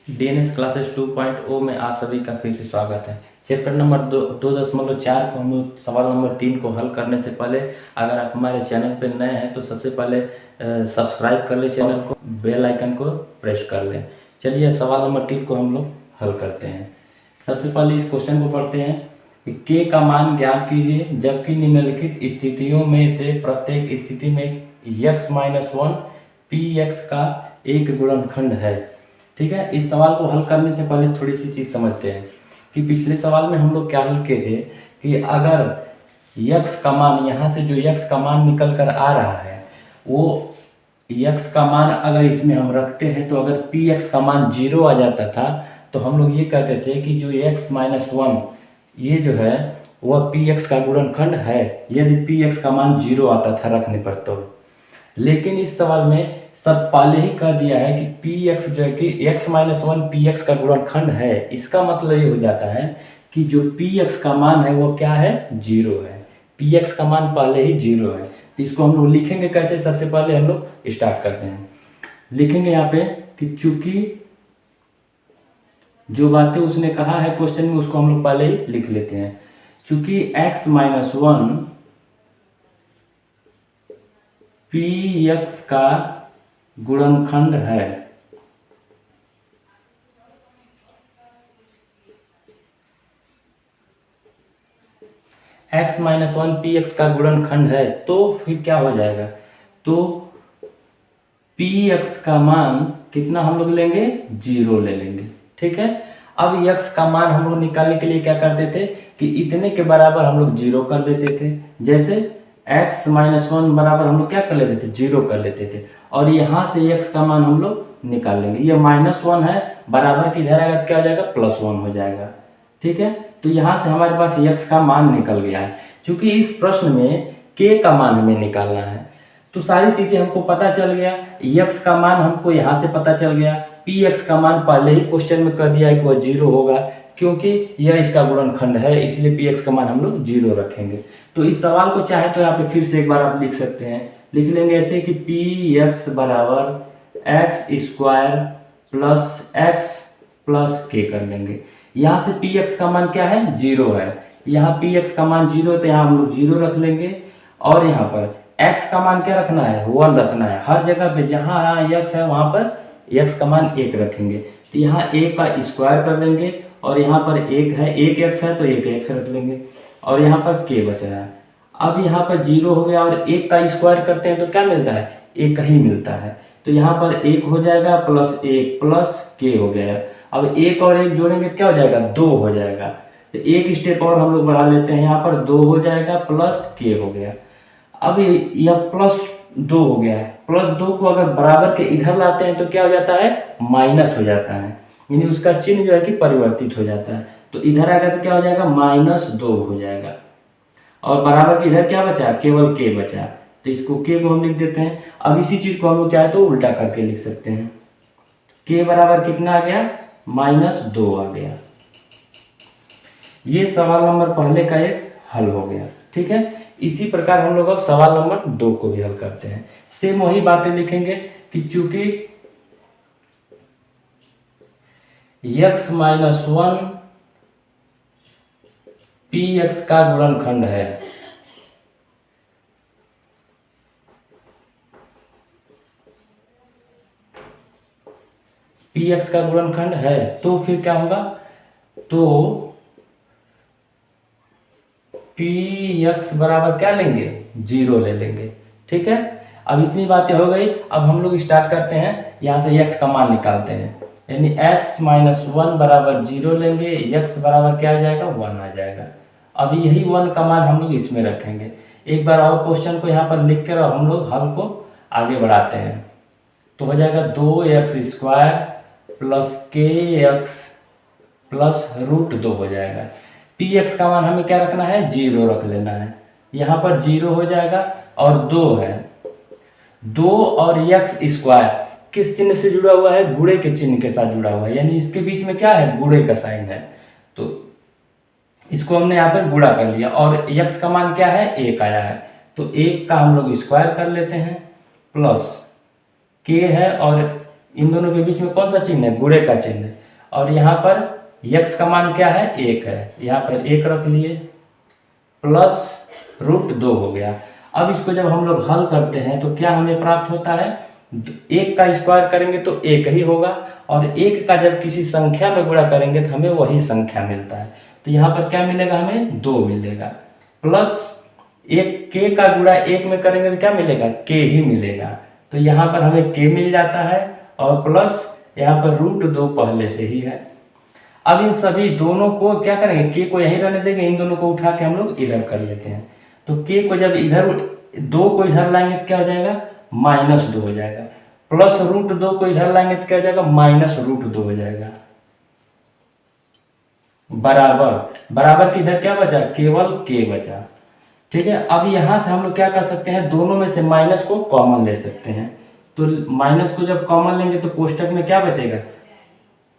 DNS classes 2.0 में आप सभी का फिर से स्वागत है। चैप्टर नंबर 2.4 को हम लोग सवाल नंबर 3 को हल करने से पहले अगर आप हमारे चैनल पर नए हैं तो सबसे पहले सब्सक्राइब कर लें चैनल को, बेल आइकन को प्रेस कर लें। चलिए अब सवाल नंबर 3 को हम लोग हल करते हैं। सबसे पहले इस क्वेश्चन को पढ़ते हैं कि के का मान ज्ञात कीजिए जबकि निम्नलिखित स्थितियों में से प्रत्येक स्थिति में x-1 px का एक गुणनखंड है। ठीक है, इस सवाल को हल करने से पहले थोड़ी सी चीज़ समझते हैं कि पिछले सवाल में हम लोग क्या हल किए थे कि अगर x का मान, यहाँ से जो x का मान निकल कर आ रहा है वो x का मान अगर इसमें हम रखते हैं तो अगर px का मान 0 आ जाता था तो हम लोग ये कहते थे कि जो x-1 ये जो है वह px का गुणनखंड है यदि px का मान 0 आता था रखने पर तो। लेकिन इस सवाल में सब पहले ही कह दिया है कि px जो है कि x-1 px का गुणनखंड है। इसका मतलब ये हो जाता है कि जो px का मान है वो क्या है, 0 है। px का मान पहले ही 0 है। तो इसको हम लोग लिखेंगे कैसे, सबसे पहले हम लोग स्टार्ट करते हैं। लिखेंगे यहाँ पे कि चूंकि जो बातें उसने कहा है क्वेश्चन में उसको हम लोग पहले ही लिख लेते हैं। चूंकि x-1 px का गुणनखंड है, x-1 px का गुणनखंड है तो फिर क्या हो जाएगा, तो px का मान कितना हम लोग लेंगे, 0 ले लेंगे। ठीक है, अब x का मान हम लोग निकालने के लिए क्या करते थे कि इतने के बराबर हम लोग 0 कर लेते थे। जैसे x-1 बराबर हम लोग क्या कर लेते थे, 0 कर लेते थे। और यहाँ से x का मान हम लोग निकाल लेंगे। ये -1 है, बराबर की इधर आएगा तो क्या हो जाएगा, +1 हो जाएगा। ठीक है, तो यहाँ से हमारे पास x का मान निकल गया है। चूंकि इस प्रश्न में k का मान हमें निकालना है तो सारी चीजें हमको पता चल गया। x का मान हमको यहाँ से पता चल गया, px का मान पहले ही क्वेश्चन में कर दिया है कि वह 0 होगा क्योंकि यह इसका गुणनखंड है, इसलिए px का मान हम लोग 0 रखेंगे। तो इस सवाल को चाहे तो यहाँ पे फिर से एक बार आप लिख सकते हैं। लिख लेंगे ऐसे कि px बराबर x² plus x plus k कर लेंगे। यहाँ से px का मान क्या है, 0 है। यहाँ px का मान 0 तो यहाँ हम लोग 0 रख लेंगे। और यहाँ पर x का मान क्या रखना है, 1 रखना है। हर जगह पे जहाँ x है वहाँ पर x का मान 1 रखेंगे। तो यहाँ a का स्क्वायर कर लेंगे और यहाँ पर 1 है, 1x है तो 1x रख लेंगे और यहाँ पर k बच रहा है। अब यहाँ पर 0 हो गया और 1 का स्क्वायर करते हैं तो क्या मिलता है, 1 ही मिलता है। तो यहाँ पर 1 हो जाएगा प्लस 1 प्लस k हो गया। अब 1 और 1 जोड़ेंगे क्या हो जाएगा, 2 हो जाएगा। तो एक स्टेप और हम लोग बढ़ा लेते हैं, यहाँ पर 2 हो जाएगा प्लस k हो गया। अब यह +2 हो गया है, +2 को अगर बराबर के इधर लाते हैं तो क्या हो जाता है, माइनस हो जाता है, यानी उसका चिन्ह जो है कि परिवर्तित हो जाता है। तो इधर आएगा तो क्या हो जाएगा, -2 हो जाएगा। और बराबर के इधर क्या बचा, केवल k बचा। तो इसको k को हम लिख देते हैं। अब इसी चीज को हम लोग चाहे तो उल्टा करके लिख सकते हैं। k बराबर कितना आ गया, -2 आ गया। ये सवाल नंबर पहले का एक हल हो गया। ठीक है, इसी प्रकार हम लोग अब सवाल नंबर 2 को भी हल करते हैं। सेम वही बातें लिखेंगे कि चूंकि x-1 px का गुणनखंड है, px का गुणनखंड है तो फिर क्या होगा, तो px बराबर क्या लेंगे, 0 ले लेंगे। ठीक है, अब इतनी बातें हो गई। अब हम लोग स्टार्ट करते हैं, यहाँ से x का मान निकालते हैं। यानी x-1 बराबर 0 लेंगे, x बराबर क्या आ जाएगा, 1 आ जाएगा। अब यही 1 का मान हम लोग इसमें रखेंगे। एक बार और क्वेश्चन को यहाँ पर लिख कर हम लोग हल को आगे बढ़ाते हैं। तो हो जाएगा 2x² प्लस kx प्लस √2 हो जाएगा। px का मान हमें क्या रखना है, 0 रख लेना है। यहाँ पर 0 हो जाएगा और 2 है, 2 और x² किस चिन्ह से जुड़ा हुआ है, गुणे के चिन्ह के साथ जुड़ा हुआ है, यानी इसके बीच में क्या है, गुणे का साइन है। तो इसको हमने यहाँ पर गुणा कर लिया और x का मान क्या है, 1 आया है। तो 1 का हम लोग स्क्वायर कर लेते हैं प्लस k है और इन दोनों के बीच में कौन सा चिन्ह है, गुणे का चिन्ह है। और यहाँ पर x का मान क्या है, 1 है, यहाँ पर 1 रख लिए, प्लस √2 हो गया। अब इसको जब हम लोग हल करते हैं तो क्या हमें प्राप्त होता है, 1 का स्क्वायर करेंगे तो 1 ही होगा, और 1 का जब किसी संख्या में गुणा करेंगे तो हमें वही संख्या मिलता है। तो यहाँ पर क्या मिलेगा, हमें 2 मिलेगा, प्लस एक k का गुणा 1 में करेंगे तो क्या मिलेगा, k ही मिलेगा। तो यहाँ पर हमें k मिल जाता है, और प्लस यहाँ पर √2 पहले से ही है। अब इन सभी दोनों को क्या करेंगे, k को यहीं रहने देंगे, इन दोनों को उठा के हम लोग इधर कर लेते हैं। तो k को जब इधर 2 को इधर लाएंगे तो क्या हो जाएगा, -2 हो जाएगा, प्लस √2 को इधर लाएंगे तो क्या हो जाएगा, -√2 हो जाएगा, बराबर कि इधर क्या बचा, केवल k बचा। ठीक है, अब यहाँ से हम लोग क्या कर सकते हैं, दोनों में से माइनस को कॉमन ले सकते हैं। तो माइनस को जब कॉमन लेंगे तो कोष्टक में क्या बचेगा,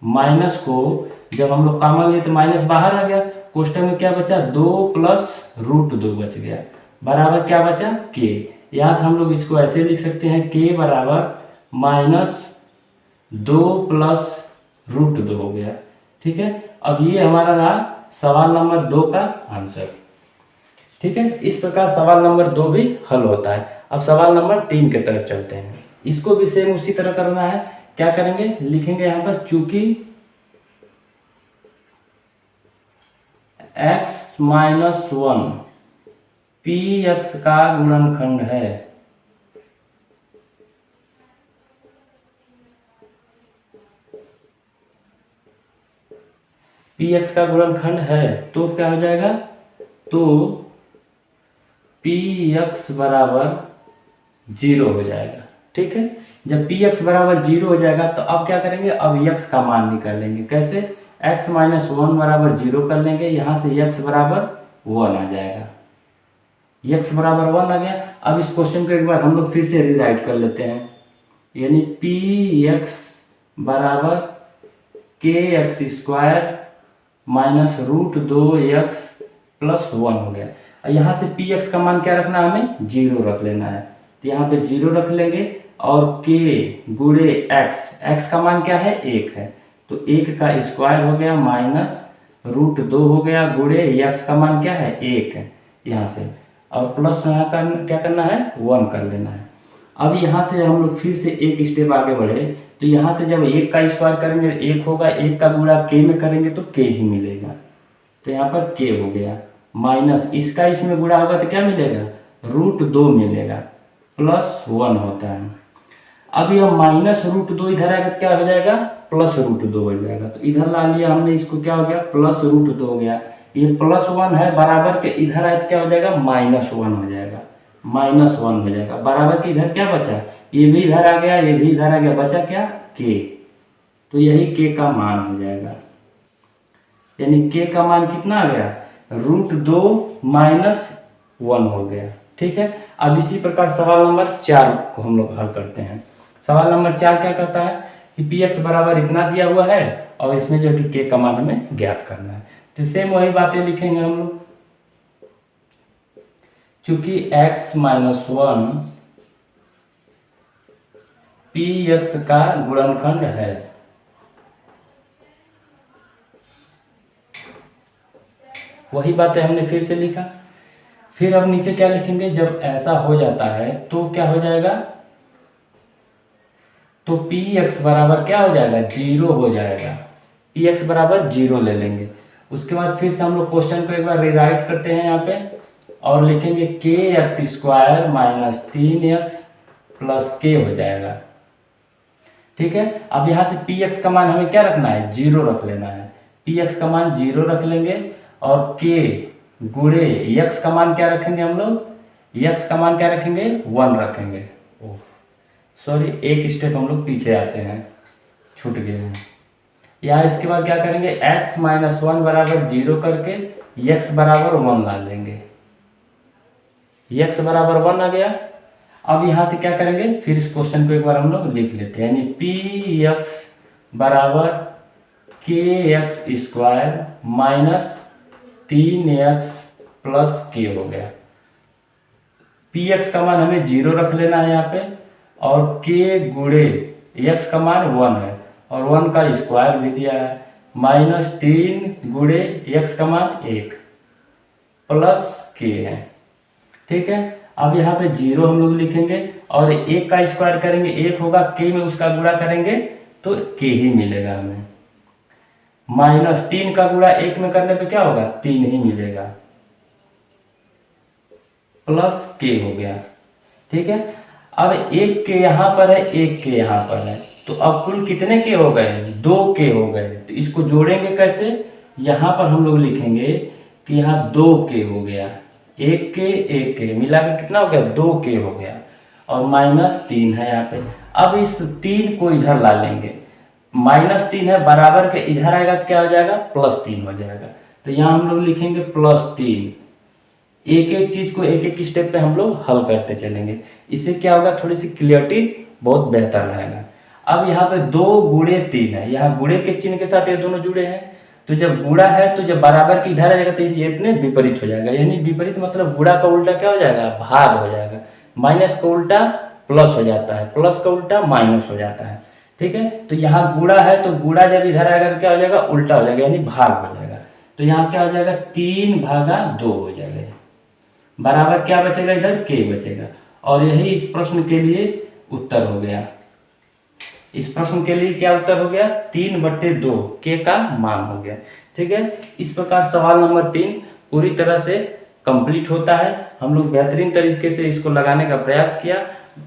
माइनस को जब हम लोग कॉमन लिए तो माइनस बाहर आ गया, कोष्टक में क्या बचा, 2 + √2 बच गया, बराबर क्या बचा, k। यहाँ से हम लोग इसको ऐसे लिख सकते हैं, k बराबर -2 + √2 हो गया। ठीक है, अब ये हमारा रहा सवाल नंबर 2 का आंसर। ठीक है, इस प्रकार सवाल नंबर 2 भी हल होता है। अब सवाल नंबर 3 की तरफ चलते हैं। इसको भी सेम उसी तरह करना है। क्या करेंगे, लिखेंगे यहाँ पर, चूंकि x - 1 px का गुणनखंड है, px का गुणनखंड है, तो क्या हो जाएगा, तो px बराबर 0 हो जाएगा। ठीक है, जब px बराबर 0 हो जाएगा तो अब क्या करेंगे, अब x का मान निकालेंगे। कैसे, x - 1 बराबर 0 कर लेंगे, यहाँ से x बराबर 1 आ जाएगा, x बराबर 1 आ गया। अब इस क्वेश्चन को एक बार हम लोग फिर से रीराइट कर लेते हैं, यानी px बराबर kx² - √2x + 1 हो गया। यहाँ से px का मान क्या रखना है, हमें 0 रख लेना है। तो यहाँ पे 0 रख लेंगे, और k गुणे x का मान क्या है, 1 है, तो 1 का स्क्वायर हो गया, -√2 हो गया, गुणे x का मान क्या है, 1 है यहाँ से, और प्लस यहाँ का क्या करना है, 1 कर लेना है। अब यहाँ से हम लोग फिर से एक स्टेप आगे बढ़े, तो यहाँ से जब 1 का स्क्वायर करेंगे 1 होगा, 1 का गुणा k में करेंगे तो k ही मिलेगा। तो यहाँ पर k हो गया, माइनस इसका इसमें गुणा होगा तो क्या मिलेगा, √2 मिलेगा, +1 होता है। अब यह -√2 इधर आएगा तो क्या हो जाएगा, +√2 हो जाएगा। तो इधर ला लिया हमने इसको, क्या हो गया, +√2 हो गया। ये +1 है, बराबर के इधर आए तो क्या हो जाएगा, -1 हो जाएगा, -1 हो जाएगा, बराबर के इधर क्या बचा, ये भी इधर आ गया, ये भी इधर आ गया, बचा क्या, k। तो यही k का मान हो जाएगा, यानी k का मान कितना आ गया, √2 - 1 हो गया। ठीक है, अब इसी प्रकार सवाल नंबर 4 को हम लोग हल करते हैं। सवाल नंबर 4 क्या कहता है कि px बराबर इतना दिया हुआ है, और इसमें जो है कि k का मान हमें ज्ञात करना है। तो सेम वही बातें लिखेंगे हम लोग, चूंकि x - 1 px का गुणनखंड है, वही बातें हमने फिर से लिखा। फिर अब नीचे क्या लिखेंगे, जब ऐसा हो जाता है तो क्या हो जाएगा, तो px बराबर क्या हो जाएगा, 0 हो जाएगा, px बराबर 0 ले लेंगे। उसके बाद फिर से हम लोग क्वेश्चन को एक बार रीराइट करते हैं यहाँ पे, और लिखेंगे kx² - 3x + k हो जाएगा। ठीक है, अब यहाँ से px का मान हमें क्या रखना है, 0 रख लेना है, px का मान 0 रख लेंगे, और k गुणे x का मान क्या रखेंगे हम लोग, x का मान क्या रखेंगे, 1 रखेंगे। सॉरी, एक स्टेप हम लोग पीछे आते हैं, छूट गए हैं। या इसके बाद क्या करेंगे, x - 1 बराबर 0 करके x बराबर 1 ला लेंगे, x बराबर 1 आ गया। अब यहाँ से क्या करेंगे, फिर इस क्वेश्चन को एक बार हम लोग लिख लेते हैं, यानी px बराबर kx² - 3x + k हो गया। px का मान हमें 0 रख लेना है यहाँ पे, और k गुणे x का मान 1 है और 1 का स्क्वायर भी दिया है, -3 गुणे x का मान 1 प्लस k है। ठीक है, अब यहाँ पे 0 हम लोग लिखेंगे और 1 का स्क्वायर करेंगे 1 होगा, k में उसका गुणा करेंगे तो k ही मिलेगा हमें। -3 का गुणा 1 में करने पे क्या होगा, 3 ही मिलेगा, प्लस k हो गया। ठीक है, अब 1 k यहाँ पर है, 1 k यहाँ पर है, तो अब कुल कितने k हो गए, 2 k हो गए। तो इसको जोड़ेंगे कैसे, यहाँ पर हम लोग लिखेंगे कि यहाँ 2 k हो गया, 1 k मिला के कितना हो गया, 2 k हो गया, और -3 है यहाँ पे। अब इस 3 को इधर ला लेंगे, -3 है बराबर के इधर आएगा तो क्या हो जाएगा, +3 हो जाएगा। तो यहाँ हम लोग लिखेंगे +3। एक एक चीज को एक एक स्टेप पे हम लोग हल करते चलेंगे, इससे क्या होगा, थोड़ी सी क्लियरिटी बहुत बेहतर रहेगा। अब यहाँ पे 2 गुणे 3 है, यहाँ गुणे के चिन्ह के साथ ये दोनों जुड़े हैं, तो जब गुणा है तो जब बराबर की इधर आ जाएगा तो ये अपने विपरीत हो जाएगा, यानी विपरीत मतलब गुणा का उल्टा क्या हो जाएगा, भाग हो जाएगा। माइनस का उल्टा प्लस हो जाता है, प्लस का उल्टा माइनस हो जाता है। ठीक है, तो यहाँ गुणा है तो गुणा जब इधर आएगा तो क्या हो जाएगा, उल्टा हो जाएगा, यानी भाग हो जाएगा। तो यहाँ क्या हो जाएगा, 3/2 हो जाएगा, बराबर क्या बचेगा, इधर k बचेगा। और यही इस प्रश्न के लिए उत्तर हो गया। इस प्रश्न के लिए क्या उत्तर हो गया, 3/2 k का मान हो गया। ठीक है, इस प्रकार सवाल नंबर 3 पूरी तरह से कंप्लीट होता है। हम लोग बेहतरीन तरीके से इसको लगाने का प्रयास किया,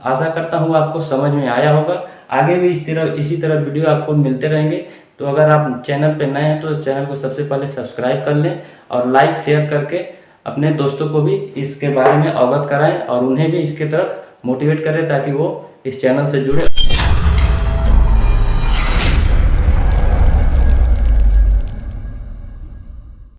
आशा करता हूँ आपको समझ में आया होगा। आगे भी इसी तरह वीडियो आपको मिलते रहेंगे। तो अगर आप चैनल पर नए हैं तो इस चैनल को सबसे पहले सब्सक्राइब कर लें और लाइक शेयर करके अपने दोस्तों को भी इसके बारे में अवगत कराएं और उन्हें भी इसके तरफ मोटिवेट करें ताकि वो इस चैनल से जुड़े।